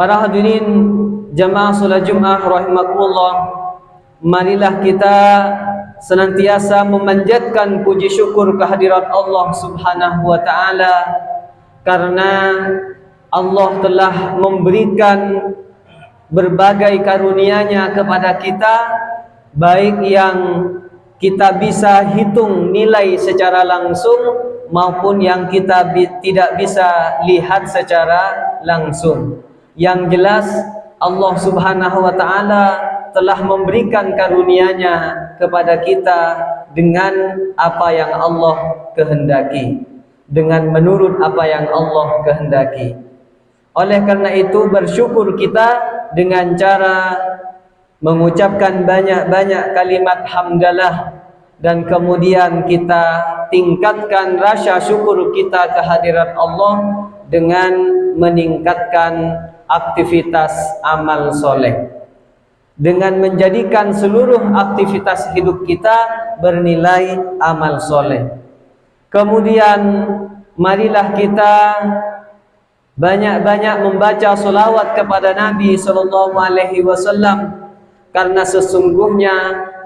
Para hadirin jamaah salat Jumat rahimakumullah, marilah kita senantiasa memanjatkan puji syukur kehadirat Allah Subhanahu wa taala, karena Allah telah memberikan berbagai karunia-Nya kepada kita, baik yang kita bisa hitung nilai secara langsung maupun yang kita tidak bisa lihat secara langsung. Yang jelas Allah Subhanahu wa taala telah memberikan karunia-Nya kepada kita dengan apa yang Allah kehendaki, dengan menurut apa yang Allah kehendaki. Oleh karena itu bersyukur kita dengan cara mengucapkan banyak-banyak kalimat hamdalah, dan kemudian kita tingkatkan rasa syukur kita kehadirat Allah dengan meningkatkan aktivitas amal soleh, dengan menjadikan seluruh aktivitas hidup kita bernilai amal soleh. Kemudian marilah kita banyak-banyak membaca selawat kepada Nabi SAW, karena sesungguhnya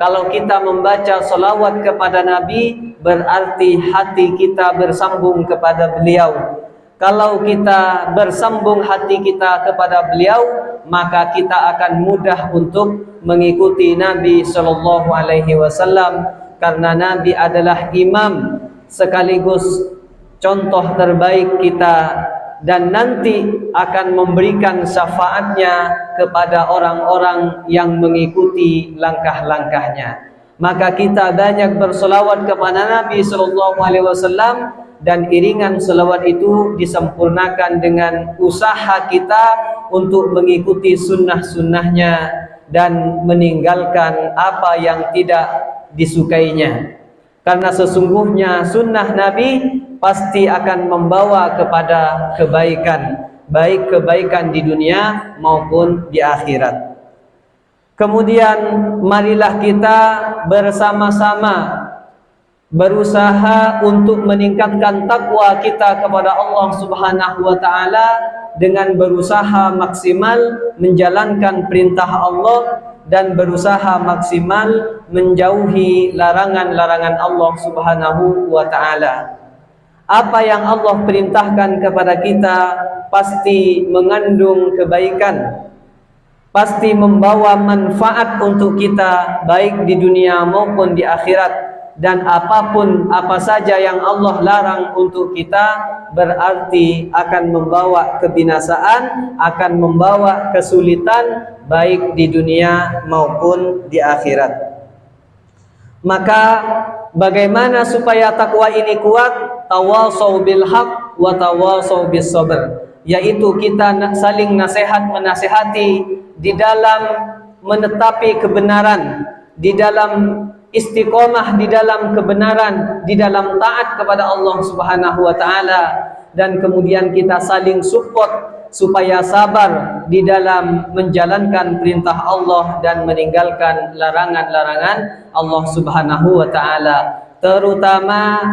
kalau kita membaca selawat kepada Nabi berarti hati kita bersambung kepada beliau. Kalau kita bersambung hati kita kepada beliau, maka kita akan mudah untuk mengikuti Nabi SAW, karena Nabi adalah imam sekaligus contoh terbaik kita, dan nanti akan memberikan syafaatnya kepada orang-orang yang mengikuti langkah-langkahnya. Maka kita banyak berselawat kepada Nabi SAW, dan iringan selawat itu disempurnakan dengan usaha kita untuk mengikuti sunnah-sunnahnya dan meninggalkan apa yang tidak disukainya. Karena sesungguhnya sunnah Nabi pasti akan membawa kepada kebaikan, baik kebaikan di dunia maupun di akhirat. Kemudian marilah kita bersama-sama berusaha untuk meningkatkan takwa kita kepada Allah Subhanahu wa taala dengan berusaha maksimal menjalankan perintah Allah dan berusaha maksimal menjauhi larangan-larangan Allah Subhanahu wa taala. Apa yang Allah perintahkan kepada kita pasti mengandung kebaikan, pasti membawa manfaat untuk kita baik di dunia maupun di akhirat. Dan apapun apa saja yang Allah larang untuk kita berarti akan membawa kebinasaan, akan membawa kesulitan baik di dunia maupun di akhirat. Maka bagaimana supaya takwa ini kuat? Tawasau bil haq wa tawasau bis sabr, yaitu kita saling menasehati di dalam menetapi kebenaran, di dalam istiqomah di dalam kebenaran, di dalam taat kepada Allah Subhanahu wa taala, dan kemudian kita saling support supaya sabar di dalam menjalankan perintah Allah dan meninggalkan larangan-larangan Allah Subhanahu wa taala, terutama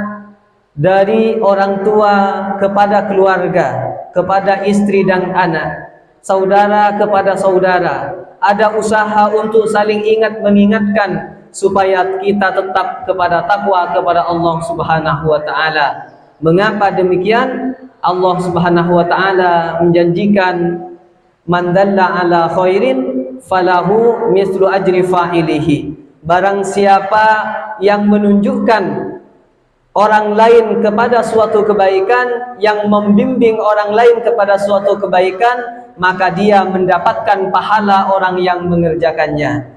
dari orang tua kepada keluarga, kepada istri dan anak, saudara kepada saudara. Ada usaha untuk saling mengingatkan supaya kita tetap kepada takwa kepada Allah Subhanahu wa taala. Mengapa demikian? Allah Subhanahu wa taala menjanjikan man dalla ala khairin falahu mislu ajri fa'ilihi. Barang siapa yang menunjukkan orang lain kepada suatu kebaikan, yang membimbing orang lain kepada suatu kebaikan, maka dia mendapatkan pahala orang yang mengerjakannya.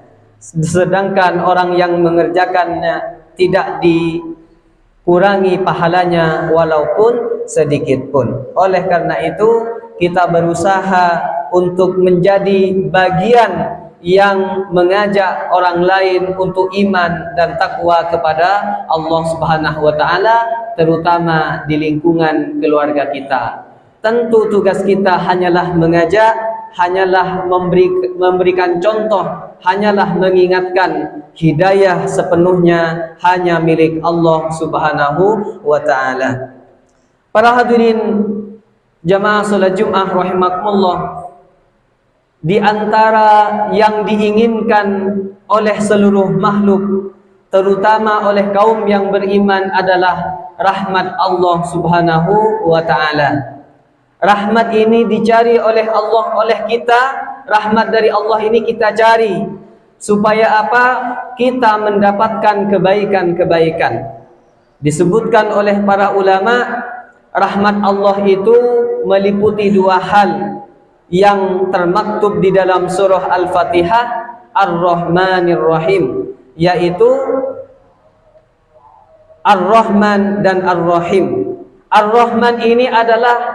Sedangkan orang yang mengerjakannya tidak dikurangi pahalanya walaupun sedikit pun. Oleh karena itu kita berusaha untuk menjadi bagian yang mengajak orang lain untuk iman dan takwa kepada Allah Subhanahu wa taala, terutama di lingkungan keluarga kita. Tentu tugas kita hanyalah mengajak, hanyalah memberikan contoh, hanyalah mengingatkan. Hidayah sepenuhnya hanya milik Allah Subhanahu wa taala. Para hadirin jamaah salat Jumat rahimakumullah, di antara yang diinginkan oleh seluruh makhluk, terutama oleh kaum yang beriman, adalah rahmat Allah Subhanahu wa ta'ala. Rahmat ini dicari oleh Allah, oleh kita. Rahmat dari Allah ini kita cari supaya apa? Kita mendapatkan kebaikan-kebaikan. Disebutkan oleh para ulama, rahmat Allah itu meliputi dua hal yang termaktub di dalam surah Al-Fatihah, Ar-Rahmanir Rahim, yaitu Ar-Rahman dan Ar-Rahim. Ar-Rahman ini adalah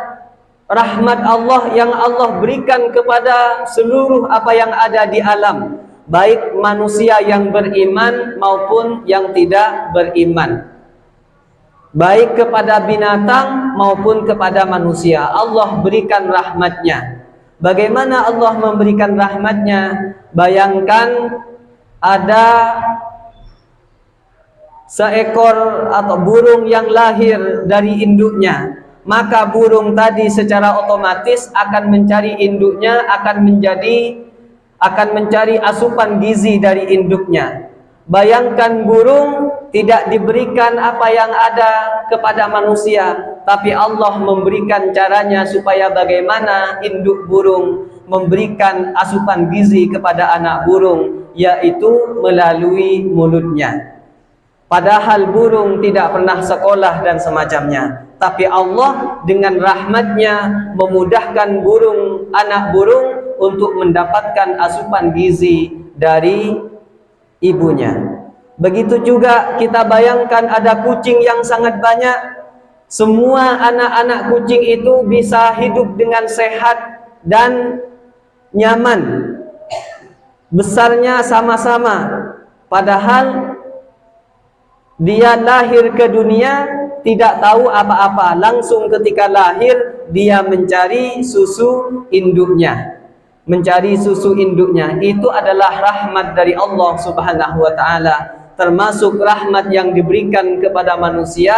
rahmat Allah yang Allah berikan kepada seluruh apa yang ada di alam, baik manusia yang beriman maupun yang tidak beriman, baik kepada binatang maupun kepada manusia. Allah berikan rahmatnya. Bagaimana Allah memberikan rahmatnya? Bayangkan ada seekor atau burung yang lahir dari induknya, maka burung tadi secara otomatis akan mencari induknya, akan mencari asupan gizi dari induknya. Bayangkan burung tidak diberikan apa yang ada kepada manusia, tapi Allah memberikan caranya supaya bagaimana induk burung memberikan asupan gizi kepada anak burung, yaitu melalui mulutnya. Padahal burung tidak pernah sekolah dan semacamnya, tapi Allah dengan rahmatnya memudahkan anak burung untuk mendapatkan asupan gizi dari ibunya. Begitu juga kita bayangkan ada kucing yang sangat banyak. Semua anak-anak kucing itu bisa hidup dengan sehat dan nyaman, besarnya sama-sama, padahal dia lahir ke dunia tidak tahu apa-apa. Langsung ketika lahir dia mencari susu induknya. Itu adalah rahmat dari Allah Subhanahu wa ta'ala. Termasuk rahmat yang diberikan kepada manusia,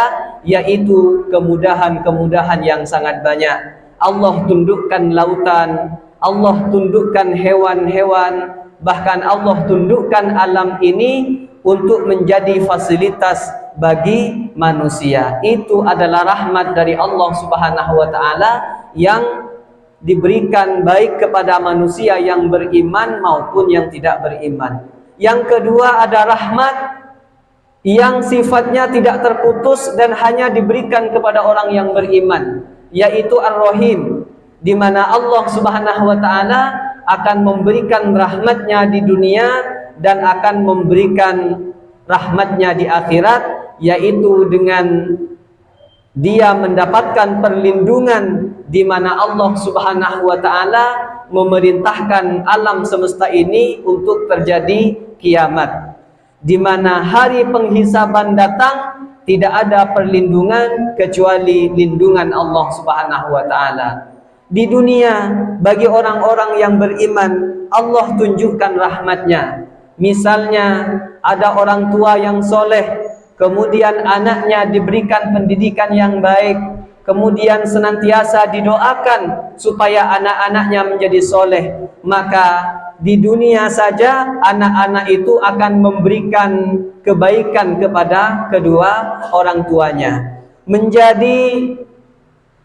yaitu kemudahan-kemudahan yang sangat banyak. Allah tundukkan lautan, Allah tundukkan hewan-hewan, bahkan Allah tundukkan alam ini untuk menjadi fasilitas bagi manusia. Itu adalah rahmat dari Allah Subhanahu wa ta'ala yang diberikan baik kepada manusia yang beriman maupun yang tidak beriman. Yang kedua, ada rahmat yang sifatnya tidak terputus dan hanya diberikan kepada orang yang beriman, yaitu Ar-Rahim, di mana Allah Subhanahu wa ta'ala akan memberikan rahmatnya di dunia dan akan memberikan rahmatnya di akhirat, yaitu dengan dia mendapatkan perlindungan, di mana Allah Subhanahu wa ta'ala memerintahkan alam semesta ini untuk terjadi kiamat, di mana hari penghisaban datang, tidak ada perlindungan kecuali lindungan Allah Subhanahu wa ta'ala. Di dunia, bagi orang-orang yang beriman, Allah tunjukkan rahmatnya. Misalnya ada orang tua yang soleh, kemudian anaknya diberikan pendidikan yang baik, kemudian senantiasa didoakan supaya anak-anaknya menjadi soleh, maka di dunia saja anak-anak itu akan memberikan kebaikan kepada kedua orang tuanya, menjadi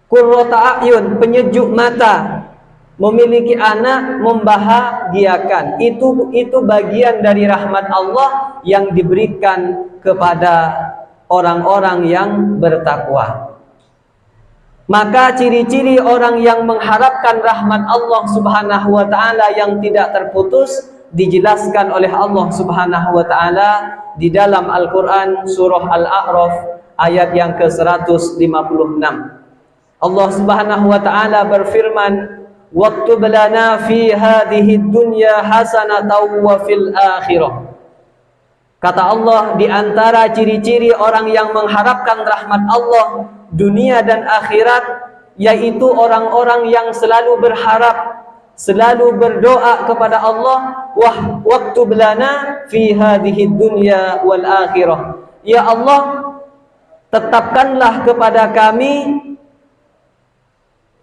qurrata a'yun, penyejuk mata. Memiliki anak membahagiakan. Itu bagian dari rahmat Allah yang diberikan kepada orang-orang yang bertakwa. Maka ciri-ciri orang yang mengharapkan rahmat Allah Subhanahu wa ta'ala yang tidak terputus dijelaskan oleh Allah Subhanahu wa ta'ala di dalam Al-Quran surah Al-A'raf ayat yang ke-156. Allah Subhanahu wa ta'ala berfirman, "Waktub lana fi hadhihi dunya hasanatan wa fil akhirah." Kata Allah, di antara ciri-ciri orang yang mengharapkan rahmat Allah dunia dan akhirat, yaitu orang-orang yang selalu berharap, selalu berdoa kepada Allah, "Waktub lana fi hadhihi dunya wal akhirah." Ya Allah, tetapkanlah kepada kami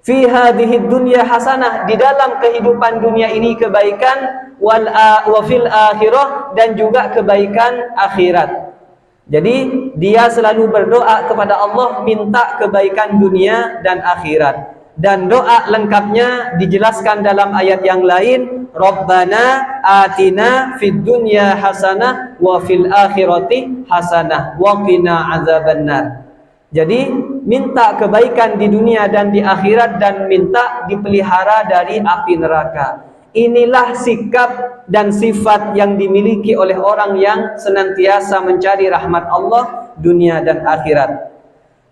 fi hadhihi dunya hasanah, di dalam kehidupan dunia ini kebaikan, wa fil akhirah, dan juga kebaikan akhirat. Jadi dia selalu berdoa kepada Allah minta kebaikan dunia dan akhirat. Dan doa lengkapnya dijelaskan dalam ayat yang lain, Rabbana atina fid dunya hasanah wa fil akhirati hasanah wa qina azabannar. Jadi minta kebaikan di dunia dan di akhirat, dan minta dipelihara dari api neraka. Inilah sikap dan sifat yang dimiliki oleh orang yang senantiasa mencari rahmat Allah dunia dan akhirat.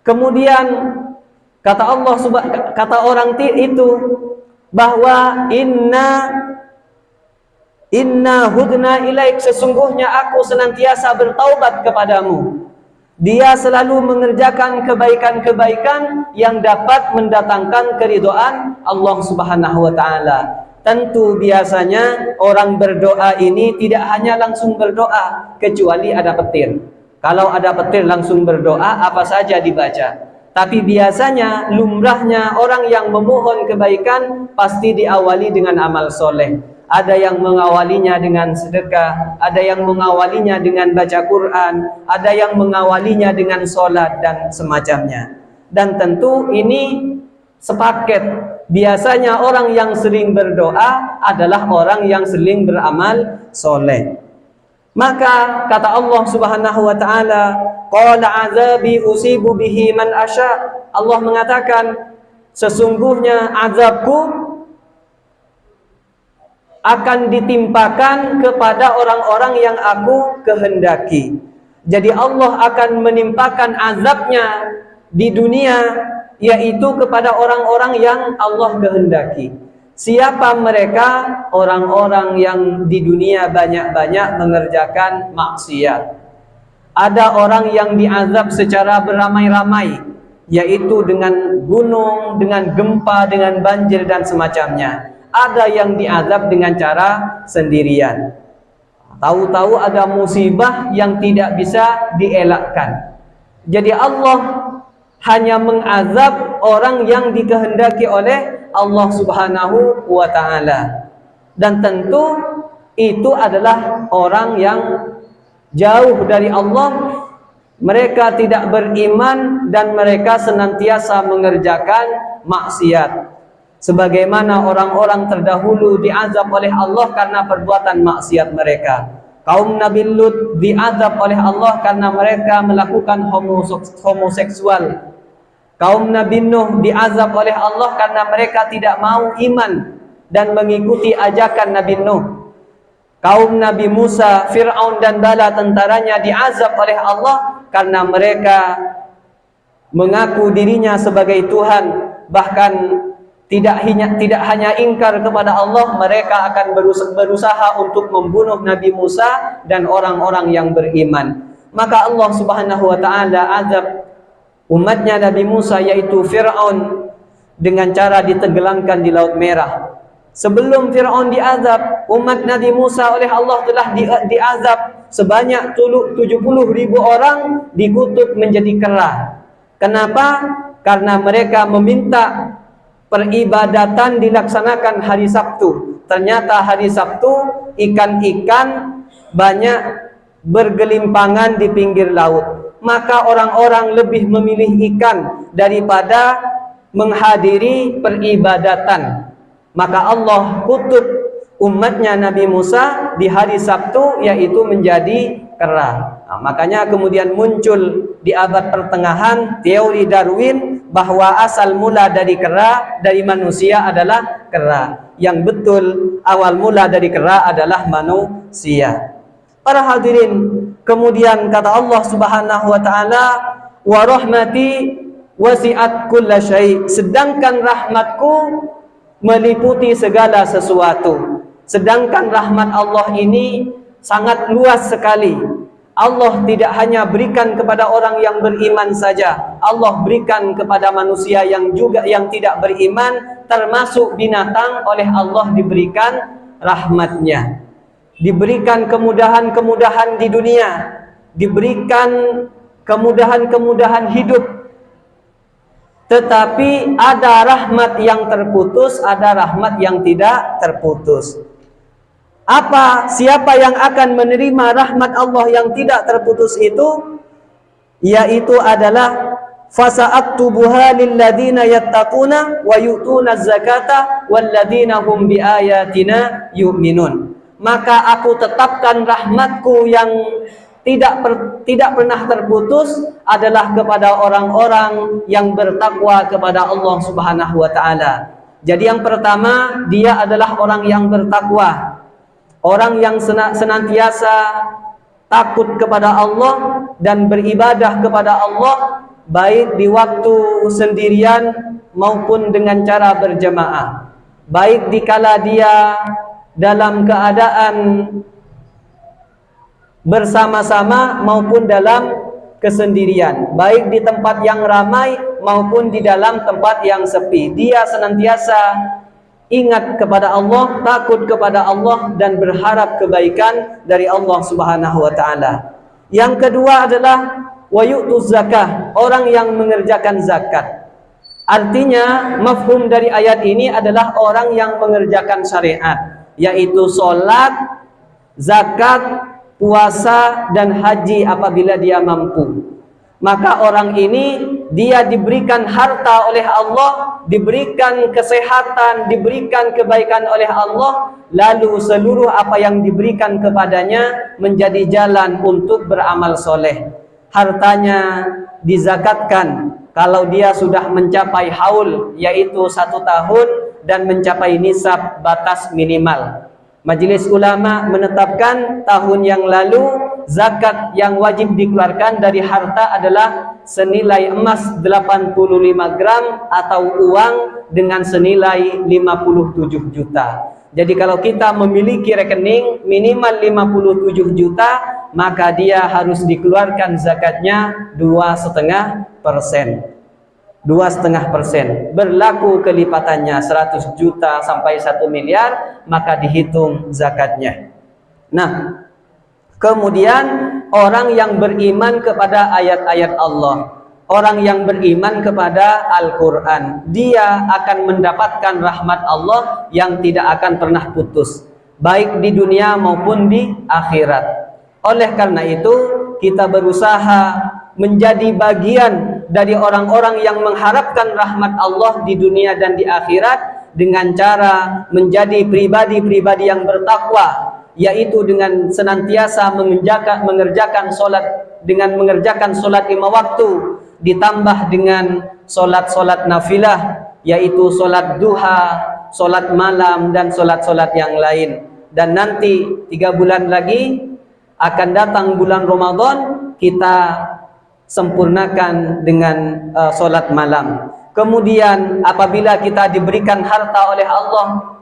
Kemudian kata Allah, kata orang itu bahwa inna hudna ilaik, sesungguhnya aku senantiasa bertaubat kepadamu. Dia selalu mengerjakan kebaikan-kebaikan yang dapat mendatangkan keridhaan Allah Subhanahu wa taala. Tentu biasanya orang berdoa ini tidak hanya langsung berdoa, kecuali ada petir. Kalau ada petir langsung berdoa, apa saja dibaca. Tapi biasanya lumrahnya orang yang memohon kebaikan pasti diawali dengan amal soleh. Ada yang mengawalinya dengan sedekah, ada yang mengawalinya dengan baca Quran, ada yang mengawalinya dengan sholat dan semacamnya. Dan tentu ini sepaket. Biasanya orang yang sering berdoa adalah orang yang sering beramal soleh. Maka kata Allah Subhanahu wa taala, qala azabi usibu bihi man asya. Allah mengatakan, sesungguhnya azabku akan ditimpakan kepada orang-orang yang aku kehendaki. Jadi Allah akan menimpakan azabnya di dunia, yaitu kepada orang-orang yang Allah kehendaki. Siapa mereka? Orang-orang yang di dunia banyak-banyak mengerjakan maksiat. Ada orang yang diazab secara beramai-ramai, yaitu dengan gunung, dengan gempa, dengan banjir dan semacamnya. Ada yang diazab dengan cara sendirian. Tahu-tahu ada musibah yang tidak bisa dielakkan. Jadi Allah hanya mengazab orang yang dikehendaki oleh Allah Subhanahu wa taala. Dan tentu itu adalah orang yang jauh dari Allah. Mereka tidak beriman dan mereka senantiasa mengerjakan maksiat. Sebagaimana orang-orang terdahulu diazab oleh Allah karena perbuatan maksiat mereka. Kaum Nabi Lut diazab oleh Allah karena mereka melakukan homoseksual. Kaum Nabi Nuh diazab oleh Allah karena mereka tidak mau iman dan mengikuti ajakan Nabi Nuh. Kaum Nabi Musa, Fir'aun dan bala tentaranya diazab oleh Allah karena mereka mengaku dirinya sebagai Tuhan. Bahkan tidak hanya ingkar kepada Allah, mereka akan berusaha untuk membunuh Nabi Musa dan orang-orang yang beriman. Maka Allah Subhanahu wa taala azab umatnya Nabi Musa, yaitu Fir'aun, dengan cara ditenggelamkan di Laut Merah. Sebelum Fir'aun diazab, umat Nabi Musa oleh Allah telah diazab sebanyak 70.000 orang, dikutuk menjadi kera. Kenapa? Karena mereka meminta peribadatan dilaksanakan hari Sabtu. Ternyata hari Sabtu ikan-ikan banyak bergelimpangan di pinggir laut. Maka orang-orang lebih memilih ikan daripada menghadiri peribadatan. Maka Allah kutuk umatnya Nabi Musa di hari Sabtu, yaitu menjadi kera. Nah, makanya kemudian muncul di abad pertengahan teori Darwin bahwa asal mula dari kera, dari manusia adalah kera. Yang betul awal mula dari kera adalah manusia. Para hadirin, kemudian kata Allah Subhanahu wa taala, wa rahmati wasi'at kulla syai', sedangkan rahmatku meliputi segala sesuatu. Sedangkan rahmat Allah ini sangat luas sekali. Allah tidak hanya berikan kepada orang yang beriman saja, Allah berikan kepada manusia yang tidak beriman, termasuk binatang, oleh Allah diberikan rahmatnya. Diberikan kemudahan-kemudahan di dunia, diberikan kemudahan-kemudahan hidup. Tetapi ada rahmat yang terputus, ada rahmat yang tidak terputus. Siapa yang akan menerima rahmat Allah yang tidak terputus itu? Yaitu adalah fasa'aktubuha lilladzina yattaquna wa yu'tuna zakata walladzina hum biayatina yu'minun. Maka aku tetapkan rahmatku yang tidak pernah terputus adalah kepada orang-orang yang bertakwa kepada Allah Subhanahu wa taala. Jadi yang pertama, dia adalah orang yang bertakwa. Orang yang senantiasa takut kepada Allah dan beribadah kepada Allah, baik di waktu sendirian maupun dengan cara berjamaah, baik dikala dia dalam keadaan bersama-sama maupun dalam kesendirian, baik di tempat yang ramai maupun di dalam tempat yang sepi. Dia senantiasa ingat kepada Allah, takut kepada Allah, dan berharap kebaikan dari Allah Subhanahu wa taala. Yang kedua adalah wa yu'tuz zakah, orang yang mengerjakan zakat. Artinya mafhum dari ayat ini adalah orang yang mengerjakan syariat, yaitu sholat, zakat, puasa, dan haji apabila dia mampu. Maka orang ini dia diberikan harta oleh Allah, diberikan kesehatan, diberikan kebaikan oleh Allah, lalu seluruh apa yang diberikan kepadanya menjadi jalan untuk beramal soleh. Hartanya dizakatkan kalau dia sudah mencapai haul, yaitu 1 tahun, dan mencapai nisab batas minimal. Majelis ulama menetapkan tahun yang lalu zakat yang wajib dikeluarkan dari harta adalah senilai emas 85 gram atau uang dengan senilai 57 juta. Jadi kalau kita memiliki rekening minimal 57 juta, maka dia harus dikeluarkan zakatnya 2,5%. 2,5%. Berlaku kelipatannya 100 juta sampai 1 miliar, maka dihitung zakatnya. Nah, kemudian orang yang beriman kepada ayat-ayat Allah, orang yang beriman kepada Al-Quran, dia akan mendapatkan rahmat Allah yang tidak akan pernah putus, baik di dunia maupun di akhirat. Oleh karena itu, kita berusaha menjadi bagian dari orang-orang yang mengharapkan rahmat Allah di dunia dan di akhirat dengan cara menjadi pribadi-pribadi yang bertakwa, yaitu dengan senantiasa mengerjakan solat 5 waktu, ditambah dengan solat nafilah, yaitu solat duha, solat malam, dan solat-solat yang lain. Dan nanti 3 bulan lagi akan datang bulan Ramadan, kita sempurnakan dengan solat malam. Kemudian apabila kita diberikan harta oleh Allah,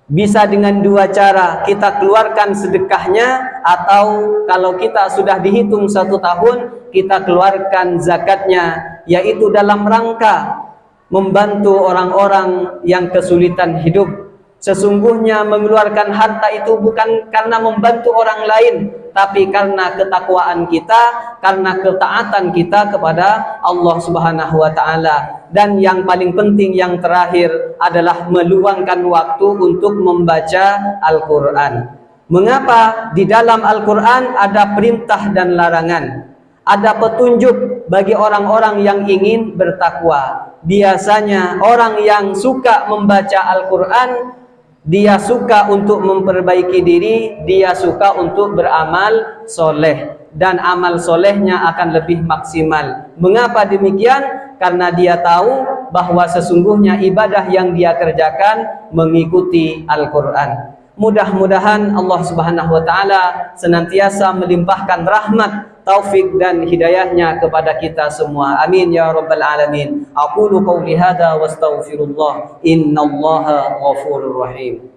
bisa dengan 2 cara, kita keluarkan sedekahnya, atau kalau kita sudah dihitung 1 tahun, kita keluarkan zakatnya, yaitu dalam rangka membantu orang-orang yang kesulitan hidup. Sesungguhnya mengeluarkan harta itu bukan karena membantu orang lain, tapi karena ketakwaan kita, karena ketaatan kita kepada Allah Subhanahu wa taala. Dan yang paling penting, yang terakhir adalah meluangkan waktu untuk membaca Al-Qur'an. Mengapa? Di dalam Al-Qur'an ada perintah dan larangan, ada petunjuk bagi orang-orang yang ingin bertakwa. Biasanya orang yang suka membaca Al-Qur'an, dia suka untuk memperbaiki diri, dia suka untuk beramal soleh, dan amal solehnya akan lebih maksimal. Mengapa demikian? Karena dia tahu bahwa sesungguhnya ibadah yang dia kerjakan mengikuti Al-Quran. Mudah-mudahan Allah Subhanahu wa taala senantiasa melimpahkan rahmat, taufik, dan hidayahnya kepada kita semua. Amin ya rabbal alamin. Aqulu qouli hadza wastaghfirullah, innallaha ghafurur rahim.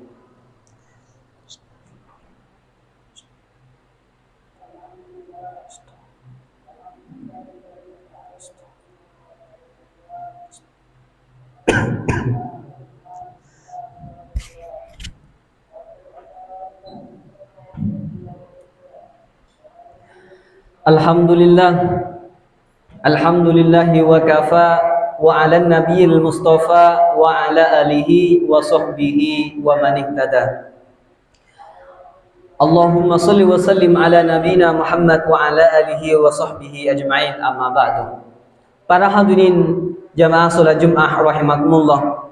Alhamdulillah, alhamdulillahi wa kafa, wa 'alan nabiyil mustafa wa 'ala alihi wa sahbihi wa man ihtada. Allahumma salli wa sallim ala nabina Muhammad wa ala alihi wa sahbihi ajma'in, amma ba'du. Para hadirin jamaah salat Jumat rahimakumullah.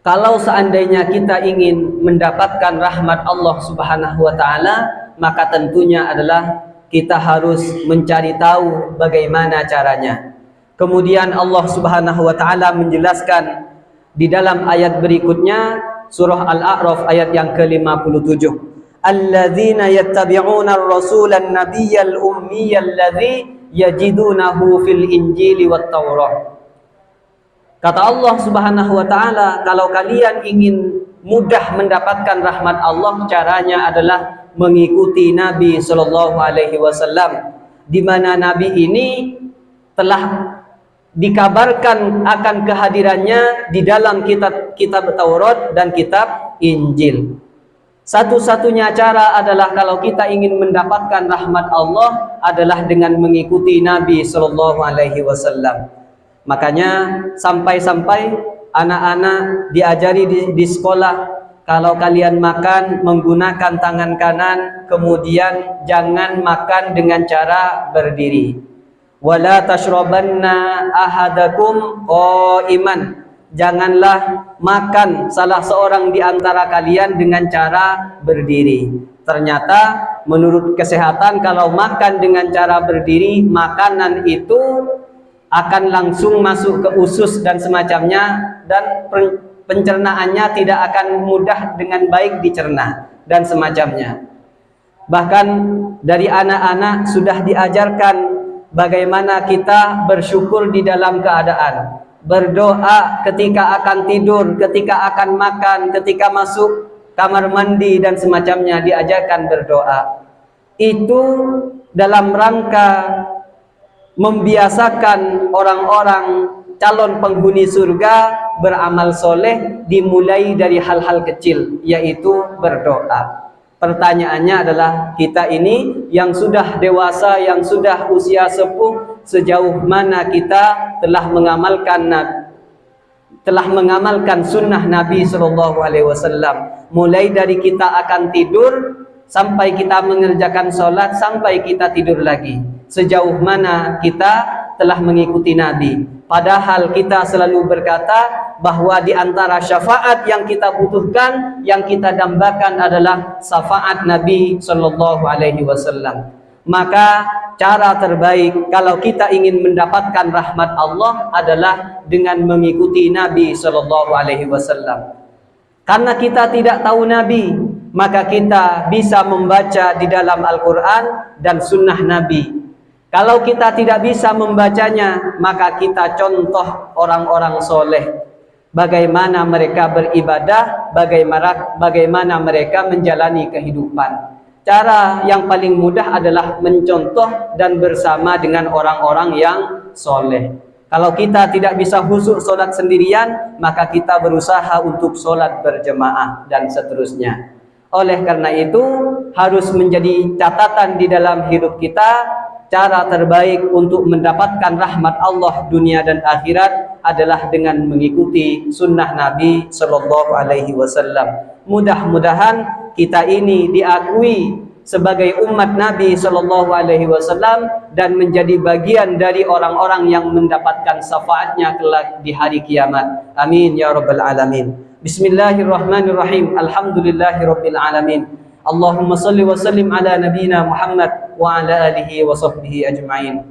Kalau seandainya kita ingin mendapatkan rahmat Allah Subhanahu wa taala, maka tentunya adalah kita harus mencari tahu bagaimana caranya. Kemudian Allah Subhanahu wa taala menjelaskan di dalam ayat berikutnya, surah Al-A'raf ayat yang ke-57. Alladzina yattabi'una ar-rasulan nabiyyal ummiyal ladzi yajidunahu fil injili wat taurah. Kata Allah Subhanahu wa taala, kalau kalian ingin mudah mendapatkan rahmat Allah, caranya adalah mengikuti Nabi sallallahu alaihi wasallam, di mana Nabi ini telah dikabarkan akan kehadirannya di dalam kitab Taurat dan kitab Injil. Satu-satunya cara adalah kalau kita ingin mendapatkan rahmat Allah adalah dengan mengikuti Nabi sallallahu alaihi wasallam. Makanya sampai-sampai anak-anak diajari di sekolah, kalau kalian makan menggunakan tangan kanan, kemudian jangan makan dengan cara berdiri. Wala tashrabanna ahadakum qa'iman. Janganlah makan salah seorang di antara kalian dengan cara berdiri. Ternyata menurut kesehatan, kalau makan dengan cara berdiri, makanan itu akan langsung masuk ke usus dan semacamnya, dan pencernaannya tidak akan mudah dengan baik dicerna dan semacamnya. Bahkan dari anak-anak sudah diajarkan bagaimana kita bersyukur di dalam keadaan, berdoa ketika akan tidur, ketika akan makan, ketika masuk kamar mandi dan semacamnya, diajarkan berdoa. Itu dalam rangka membiasakan orang-orang calon penghuni surga beramal soleh, dimulai dari hal-hal kecil, yaitu berdoa. Pertanyaannya adalah, kita ini yang sudah dewasa, yang sudah usia sepuh, sejauh mana kita telah mengamalkan sunnah Nabi sallallahu alaihi wasallam, mulai dari kita akan tidur sampai kita mengerjakan sholat, sampai kita tidur lagi. Sejauh mana kita telah mengikuti Nabi. Padahal kita selalu berkata bahwa di antara syafaat yang kita butuhkan, yang kita dambakan adalah syafaat Nabi sallallahu alaihi wasallam. Maka cara terbaik kalau kita ingin mendapatkan rahmat Allah adalah dengan mengikuti Nabi sallallahu alaihi wasallam. Karena kita tidak tahu Nabi, maka kita bisa membaca di dalam Al-Quran dan sunnah Nabi. Kalau kita tidak bisa membacanya, maka kita contoh orang-orang soleh, bagaimana mereka beribadah, bagaimana mereka menjalani kehidupan. Cara yang paling mudah adalah mencontoh dan bersama dengan orang-orang yang soleh. Kalau kita tidak bisa khusyuk solat sendirian, maka kita berusaha untuk solat berjemaah dan seterusnya. Oleh karena itu, harus menjadi catatan di dalam hidup kita, cara terbaik untuk mendapatkan rahmat Allah dunia dan akhirat adalah dengan mengikuti sunnah Nabi sallallahu alaihi wasallam. Mudah-mudahan kita ini diakui sebagai umat Nabi sallallahu alaihi wasallam dan menjadi bagian dari orang-orang yang mendapatkan syafaatnya kelak di hari kiamat. Amin ya rabbal alamin. Bismillahirrahmanirrahim. Alhamdulillahirabbil alamin. Allahumma salli wa sallim ala nabiyyina Muhammad wa ala alihi wa sahbihi ajma'in.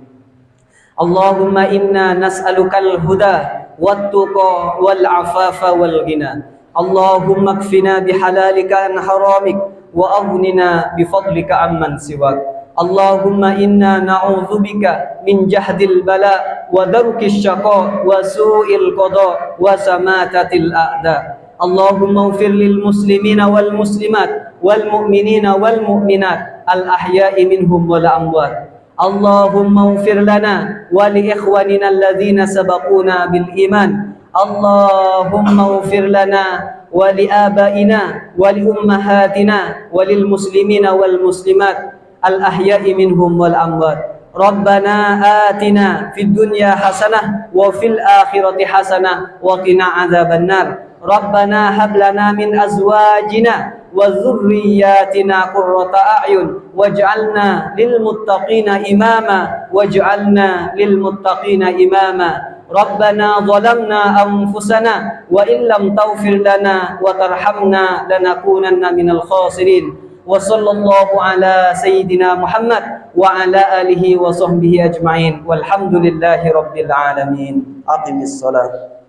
Allahumma inna nas'alukal huda wat-tuqa wal afafa wal ghina. Allahumma kfina bihalalika an haramik wa aghnina bifadlika amman siwak. Allahumma inna na'udzubika min jahdil bala wa darkis syaqa wa su'il qada wa samatatil a'da. Allahumma ighfir lil muslimina wal muslimat wal mu'minina wal mu'minat al ahya'i minhum wal amwat. Allahumma ighfir lana wa li ikhwanina alladhina sabaquna bil iman. Allahumma ighfir lana wa li abaina wa li ummahatina wa lil muslimina wal muslimat al ahya'i minhum wal amwat. Rabbana atina fid dunya hasanah wa fil akhirati hasanah wa qina adzabannar. Rabbana hab lana min azwajina wa dzurriyyatina qurrata a'yun waj'alna lil muttaqina imama waj'alna lil muttaqina imama. Rabbana zalamna anfusana wa illam taghfir lana wa tarhamna lanakunanna minal khasirin. Wa sallallahu ala sayyidina Muhammad wa ala alihi wa sahbihi ajma'in. Walhamdulillahi rabbil alamin. Aqimis shalah.